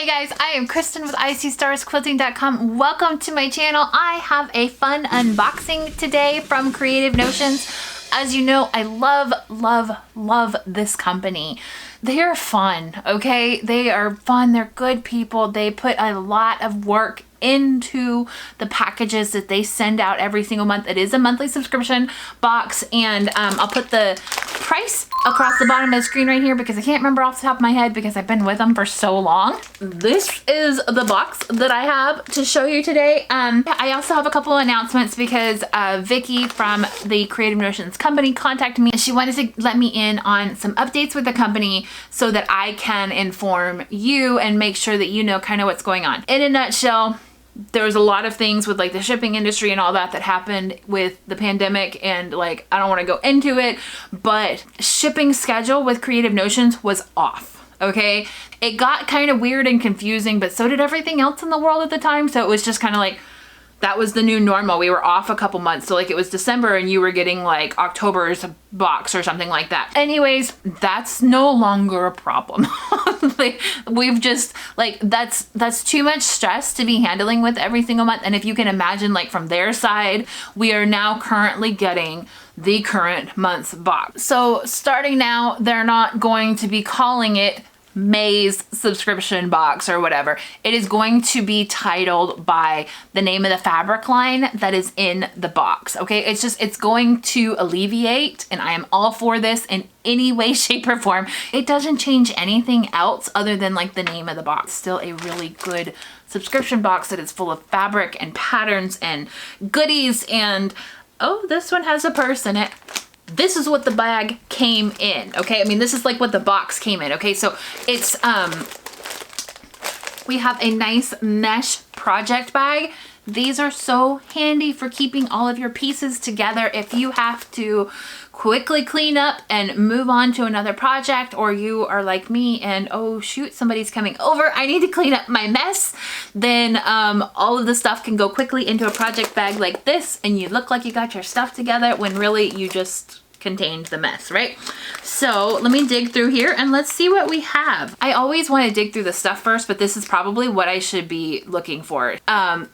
Hey guys, I am Kristen with ISeeStarsQuilting.com. Welcome to my channel. I have a fun unboxing today from Creative Notions. As you know, I love this company. They are fun, okay? They are fun, they're good people. They put a lot of work into the packages that they send out every single month. It is a monthly subscription box, and I'll put the price across the bottom of the screen right here because I can't remember off the top of my head because I've been with them for so long. This is the box that I have to show you today. I also have a couple of announcements because Vicky from the Creative Notions company contacted me and she wanted to let me in on some updates with the company so that I can inform you and make sure that you know kind of what's going on. In a nutshell, there was a lot of things with like the shipping industry and all that happened with the pandemic, and like I don't want to go into it, but shipping schedule with Creative Notions was off. Okay, it got kind of weird and confusing, but so did everything else in the world at the time. So it was just kind of like that was the new normal. We were off a couple months. So like it was December and you were getting like October's box or something like that. Anyways, that's no longer a problem. Like we've just like, that's too much stress to be handling with every single month. And if you can imagine, like from their side, we are now currently getting the current month's box. So starting now, they're not going to be calling it May's subscription box or whatever. It is going to be titled by the name of the fabric line that is in the box. Okay, it's going to alleviate, and I am all for this in any way, shape, or form. It doesn't change anything else other than like the name of the box. Still a really good subscription box that is full of fabric and patterns and goodies. And oh, this one has a purse in it. This is what the bag came in, okay? I mean, this is like what the box came in, okay? So it's, we have a nice mesh project bag. These are so handy for keeping all of your pieces together if you have to quickly clean up and move on to another project, or you are like me and oh shoot, somebody's coming over, I need to clean up my mess. Then all of the stuff can go quickly into a project bag like this, and you look like you got your stuff together when really you just contained the mess, right? So let me dig through here and let's see what we have. I always want to dig through the stuff first, but this is probably what I should be looking for.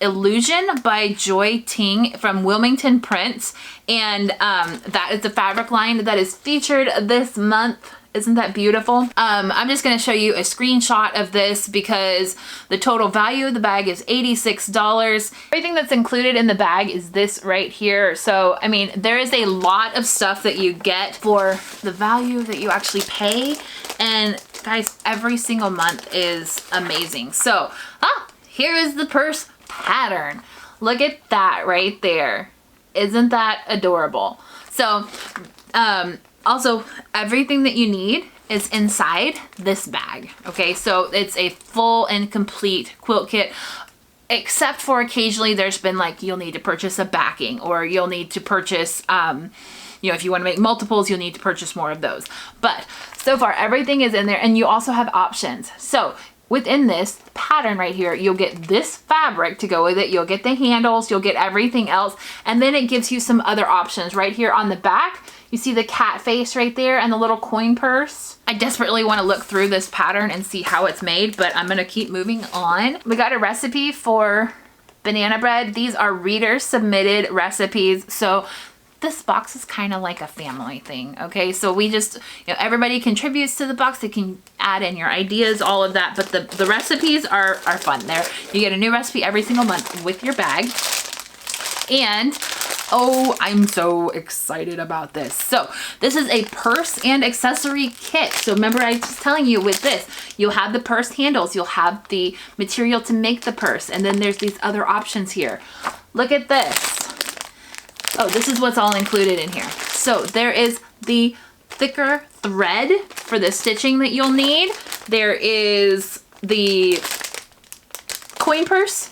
Illusion by Joy Ting from Wilmington Prints, and that is the fabric line that is featured this month. Isn't that beautiful? I'm just gonna show you a screenshot of this because the total value of the bag is $86. Everything that's included in the bag is this right here. So, I mean, there is a lot of stuff that you get for the value that you actually pay. And guys, every single month is amazing. So, here is the purse pattern. Look at that right there. Isn't that adorable? So, also, everything that you need is inside this bag, okay? So it's a full and complete quilt kit, except for occasionally there's been like, you'll need to purchase a backing, or you'll need to purchase, you know, if you want to make multiples, you'll need to purchase more of those. But so far, everything is in there, and you also have options. So within this pattern right here, you'll get this fabric to go with it. You'll get the handles, you'll get everything else. And then it gives you some other options right here on the back. You see the cat face right there and the little coin purse. I desperately want to look through this pattern and see how it's made, but I'm going to keep moving on. We got a recipe for banana bread. These are reader submitted recipes. So this box is kind of like a family thing, okay? So we just, you know, everybody contributes to the box. They can add in your ideas, all of that, but the recipes are fun. There, you get a new recipe every single month with your bag. And oh, I'm so excited about this. So this is a purse and accessory kit. So remember I was telling you with this, you'll have the purse handles, you'll have the material to make the purse, and then there's these other options here. Look at this. Oh, this is what's all included in here. So there is the thicker thread for the stitching that you'll need. There is the coin purse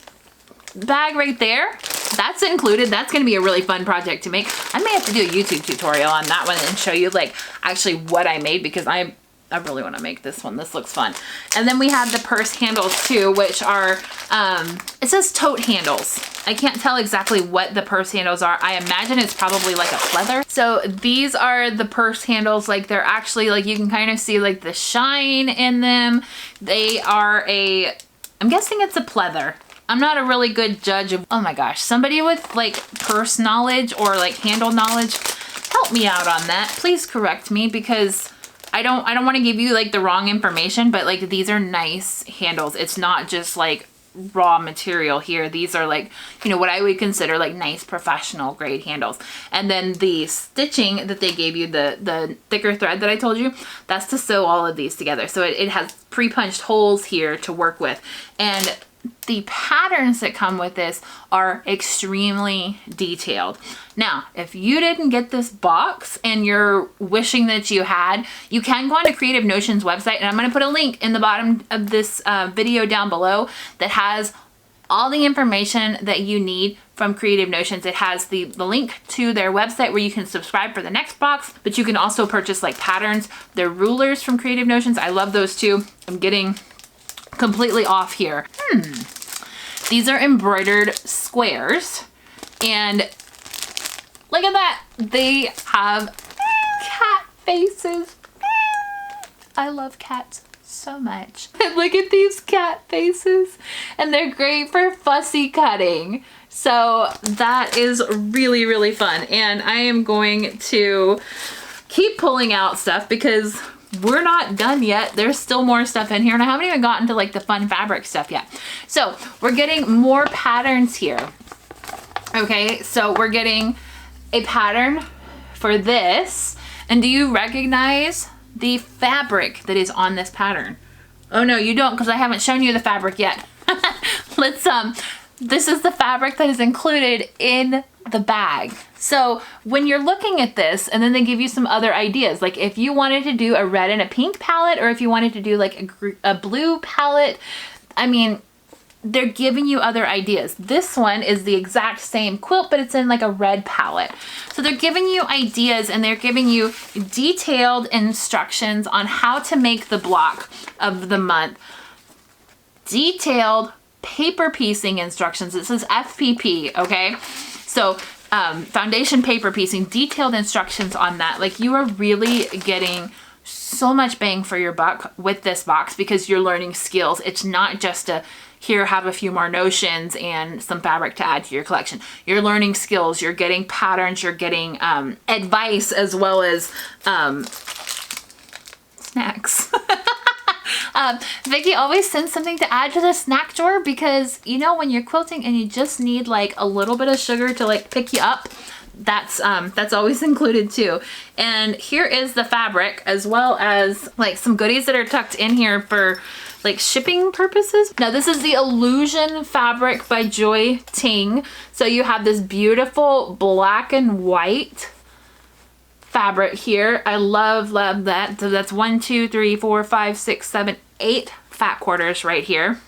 bag right there. That's included. That's going to be a really fun project to make. I may have to do a YouTube tutorial on that one and show you like actually what I made, because I really want to make this one. This looks fun. And then we have the purse handles too, which are, it says tote handles. I can't tell exactly what the purse handles are. I imagine it's probably like a pleather. So these are the purse handles. Like they're actually like, you can kind of see like the shine in them. They are I'm guessing it's a pleather. I'm not a really good judge of, oh my gosh, somebody with like purse knowledge or like handle knowledge, help me out on that. Please correct me, because I don't want to give you like the wrong information, but like these are nice handles. It's not just like raw material here. These are like, you know, what I would consider like nice professional grade handles. And then the stitching that they gave you, the thicker thread that I told you, that's to sew all of these together. So it has pre-punched holes here to work with. And the patterns that come with this are extremely detailed. Now, if you didn't get this box and you're wishing that you had, you can go on to Creative Notion's website, and I'm going to put a link in the bottom of this video down below that has all the information that you need from Creative Notions. It has the link to their website where you can subscribe for the next box, but you can also purchase like patterns. Their rulers from Creative Notions, I love those too. I'm getting completely off here. These are embroidered squares, and look at that. They have cat faces. I love cats so much. And look at these cat faces, and they're great for fussy cutting. So that is really, really fun. And I am going to keep pulling out stuff because we're not done yet. There's still more stuff in here, and I haven't even gotten to like the fun fabric stuff yet. So we're getting more patterns here. Okay, so we're getting a pattern for this. And do you recognize the fabric that is on this pattern? Oh no, you don't, because I haven't shown you the fabric yet. This is the fabric that is included in the bag. So when you're looking at this, and then they give you some other ideas, like if you wanted to do a red and a pink palette, or if you wanted to do like a blue palette, I mean, they're giving you other ideas. This one is the exact same quilt, but it's in like a red palette. So they're giving you ideas, and they're giving you detailed instructions on how to make the block of the month. Detailed paper piecing instructions. This is FPP, okay? So foundation paper piecing, detailed instructions on that. Like, you are really getting so much bang for your buck with this box, because you're learning skills. It's not just a, here, have a few more notions and some fabric to add to your collection. You're learning skills, you're getting patterns, you're getting advice, as well as snacks. Vicki always sends something to add to the snack drawer, because you know, when you're quilting and you just need like a little bit of sugar to like pick you up, that's always included too. And here is the fabric, as well as like some goodies that are tucked in here for like shipping purposes. Now this is the Illusion fabric by Joy Ting. So you have this beautiful black and white fabric here. I love that. So that's 1, 2, 3, 4, 5, 6, 7, 8 fat quarters right here.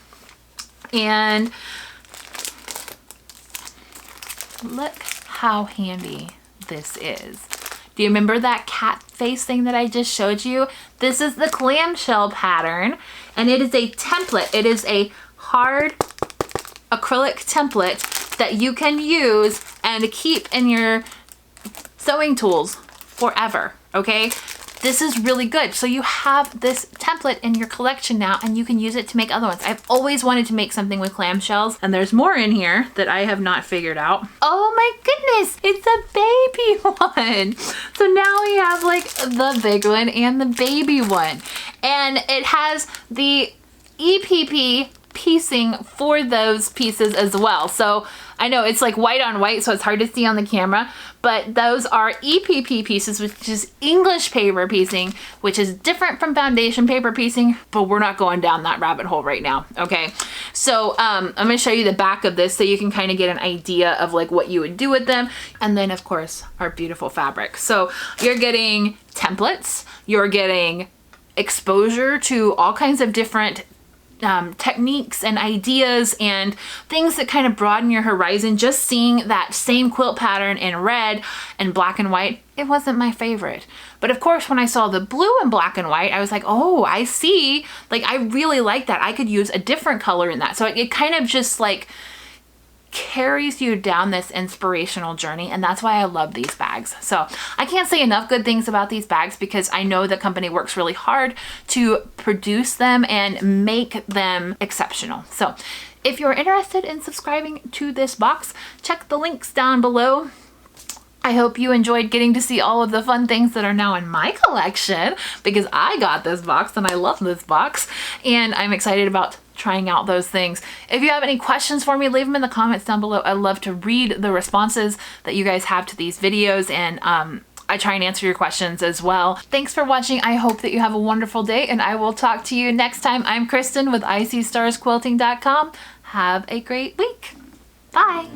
And look how handy this is. Do you remember that cat face thing that I just showed you? This is the clamshell pattern, and it is a template. It is a hard acrylic template that you can use and keep in your sewing tools forever, okay? This is really good. So you have this template in your collection now, and you can use it to make other ones. I've always wanted to make something with clamshells, and there's more in here that I have not figured out. Oh my goodness, it's a baby one. So now we have like the big one and the baby one. And it has the EPP piecing for those pieces as well. So I know it's like white on white, so it's hard to see on the camera, but those are EPP pieces, which is English paper piecing, which is different from foundation paper piecing, but we're not going down that rabbit hole right now, okay? So I'm gonna show you the back of this so you can kind of get an idea of like what you would do with them. And then of course, our beautiful fabric. So you're getting templates, you're getting exposure to all kinds of different techniques and ideas and things that kind of broaden your horizon. Just seeing that same quilt pattern in red and black and white, it wasn't my favorite. But of course, when I saw the blue and black and white, I was like, oh, I see. Like, I really like that. I could use a different color in that. So it kind of just like carries you down this inspirational journey, and that's why I love these bags. So I can't say enough good things about these bags because I know the company works really hard to produce them and make them exceptional. So if you're interested in subscribing to this box, check the links down below. I hope you enjoyed getting to see all of the fun things that are now in my collection, because I got this box and I love this box, and I'm excited about trying out those things. If you have any questions for me, leave them in the comments down below. I love to read the responses that you guys have to these videos, and I try and answer your questions as well. Thanks for watching. I hope that you have a wonderful day, and I will talk to you next time. I'm Kristen with ISeeStarsQuilting.com. Have a great week. Bye.